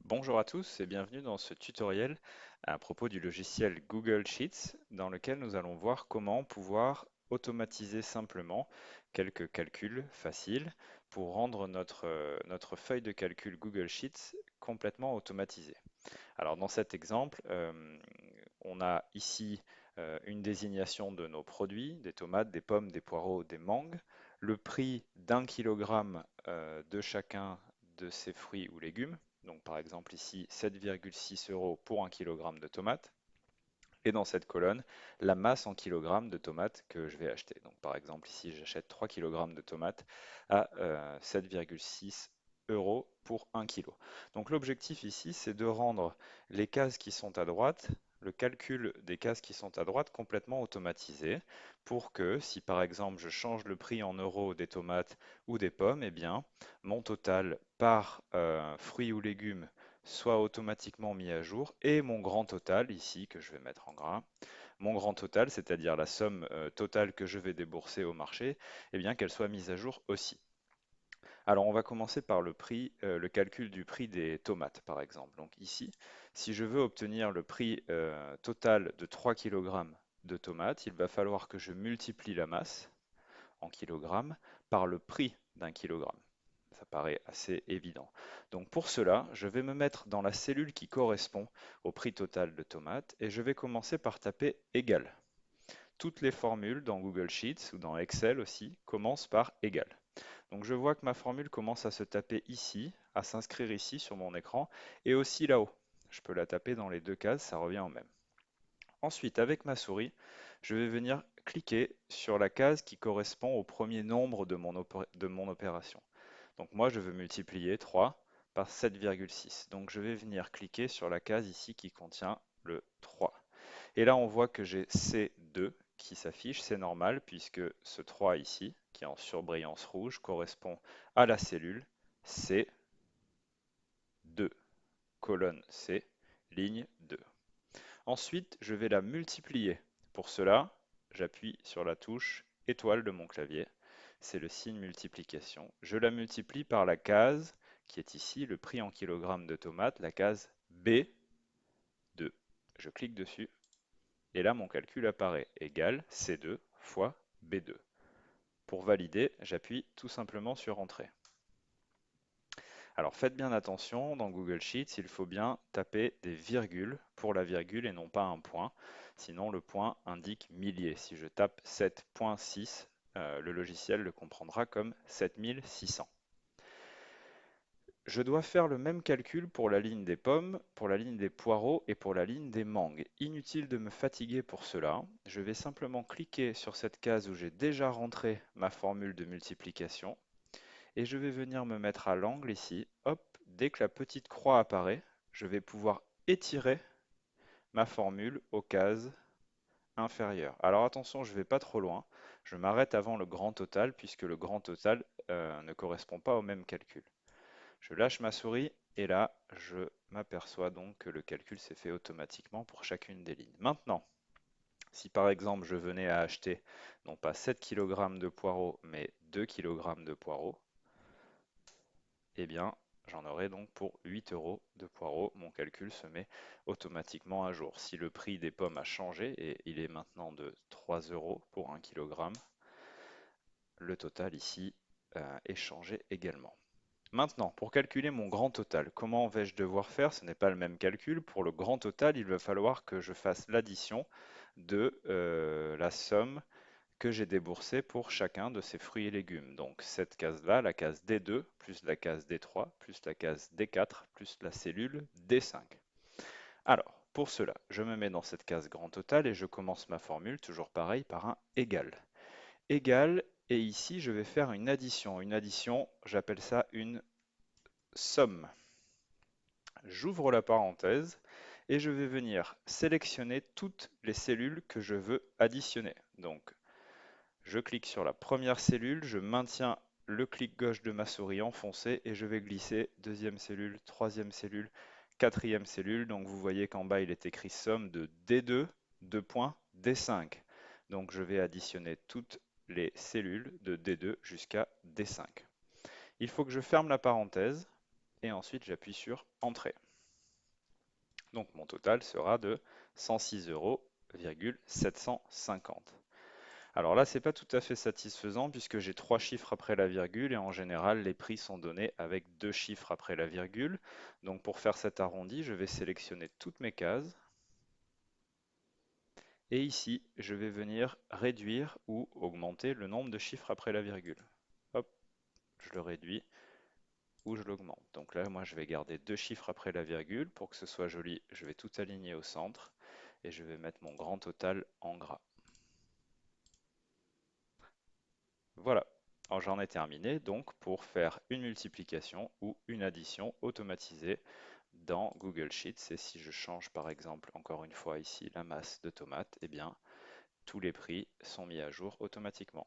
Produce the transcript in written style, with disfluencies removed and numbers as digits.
Bonjour à tous et bienvenue dans ce tutoriel à propos du logiciel Google Sheets dans lequel nous allons voir comment pouvoir automatiser simplement quelques calculs faciles pour rendre notre feuille de calcul Google Sheets complètement automatisée. Alors dans cet exemple, on a ici une désignation de nos produits, des tomates, des pommes, des poireaux, des mangues, le prix d'1 kilogramme de chacun de ces fruits ou légumes. Donc par exemple ici 7,6 € pour 1 kilogramme de tomates. Et dans cette colonne, la masse en kilogrammes de tomates que je vais acheter. Donc par exemple ici j'achète 3 kg de tomates à 7,6 € pour 1 kg. Donc l'objectif ici c'est de rendre les cases qui sont à droite, le calcul des cases qui sont à droite complètement automatisé pour que si par exemple je change le prix en euros des tomates ou des pommes, eh bien mon total par fruits ou légumes soit automatiquement mis à jour et mon grand total ici que je vais mettre en gras, mon grand total, c'est-à-dire la somme totale que je vais débourser au marché, eh bien qu'elle soit mise à jour aussi. Alors on va commencer par le prix, le calcul du prix des tomates par exemple. Donc ici, si je veux obtenir le prix total de 3 kg de tomates, il va falloir que je multiplie la masse en kilogrammes par le prix d'1 kilogramme. Ça paraît assez évident. Donc pour cela, je vais me mettre dans la cellule qui correspond au prix total de tomates et je vais commencer par taper égal. Toutes les formules dans Google Sheets ou dans Excel aussi commencent par égal. Donc je vois que ma formule commence à se taper ici, à s'inscrire ici sur mon écran et aussi là-haut. Je peux la taper dans les deux cases, ça revient au même. Ensuite, avec ma souris, je vais venir cliquer sur la case qui correspond au premier nombre de mon opération. Donc moi, je veux multiplier 3 par 7,6. Donc je vais venir cliquer sur la case ici qui contient le 3. Et là, on voit que j'ai C2 qui s'affiche, c'est normal puisque ce 3 ici, qui est en surbrillance rouge, correspond à la cellule C2, colonne C, ligne 2. Ensuite, je vais la multiplier. Pour cela, j'appuie sur la touche étoile de mon clavier. C'est le signe multiplication. Je la multiplie par la case qui est ici, le prix en kilogrammes de tomates, la case B2. Je clique dessus et là mon calcul apparaît égal C2 fois B2. Pour valider, j'appuie tout simplement sur Entrée. Alors faites bien attention, dans Google Sheets, il faut bien taper des virgules pour la virgule et non pas un point. Sinon, le point indique milliers. Si je tape 7.6, le logiciel le comprendra comme 7600. Je dois faire le même calcul pour la ligne des pommes, pour la ligne des poireaux et pour la ligne des mangues. Inutile de me fatiguer pour cela. Je vais simplement cliquer sur cette case où j'ai déjà rentré ma formule de multiplication et je vais venir me mettre à l'angle ici. Hop, dès que la petite croix apparaît, je vais pouvoir étirer ma formule aux cases inférieures. Alors attention, je ne vais pas trop loin. Je m'arrête avant le grand total puisque le grand total ne correspond pas au même calcul. Je lâche ma souris et là, je m'aperçois donc que le calcul s'est fait automatiquement pour chacune des lignes. Maintenant, si par exemple je venais à acheter non pas 7 kg de poireaux mais 2 kg de poireaux, eh bien, j'en aurai donc pour 8 € de poireaux. Mon calcul se met automatiquement à jour. Si le prix des pommes a changé et il est maintenant de 3 € pour 1 kg, le total ici est changé également. Maintenant, pour calculer mon grand total, comment vais-je devoir faire? Ce n'est pas le même calcul. Pour le grand total, il va falloir que je fasse l'addition de la somme que j'ai déboursé pour chacun de ces fruits et légumes. Donc cette case-là, la case D2, plus la case D3, plus la case D4, plus la cellule D5. Alors, pour cela, je me mets dans cette case grand total et je commence ma formule, toujours pareil, par un égal. Égal, et ici je vais faire une addition. Une addition, j'appelle ça une somme. J'ouvre la parenthèse et je vais venir sélectionner toutes les cellules que je veux additionner. Donc je clique sur la première cellule, je maintiens le clic gauche de ma souris enfoncé et je vais glisser deuxième cellule, troisième cellule, quatrième cellule. Donc vous voyez qu'en bas il est écrit somme de D2, D5. Donc je vais additionner toutes les cellules de D2 jusqu'à D5. Il faut que je ferme la parenthèse et ensuite j'appuie sur Entrée. Donc mon total sera de 106,750 €. Alors là, c'est pas tout à fait satisfaisant puisque j'ai trois chiffres après la virgule et en général, les prix sont donnés avec deux chiffres après la virgule. Donc pour faire cet arrondi, je vais sélectionner toutes mes cases. Et ici, je vais venir réduire ou augmenter le nombre de chiffres après la virgule. Hop, je le réduis ou je l'augmente. Donc là, moi, je vais garder deux chiffres après la virgule. Pour que ce soit joli, je vais tout aligner au centre et je vais mettre mon grand total en gras. Voilà, alors j'en ai terminé donc pour faire une multiplication ou une addition automatisée dans Google Sheets. Et si je change par exemple encore une fois ici la masse de tomates, eh bien tous les prix sont mis à jour automatiquement.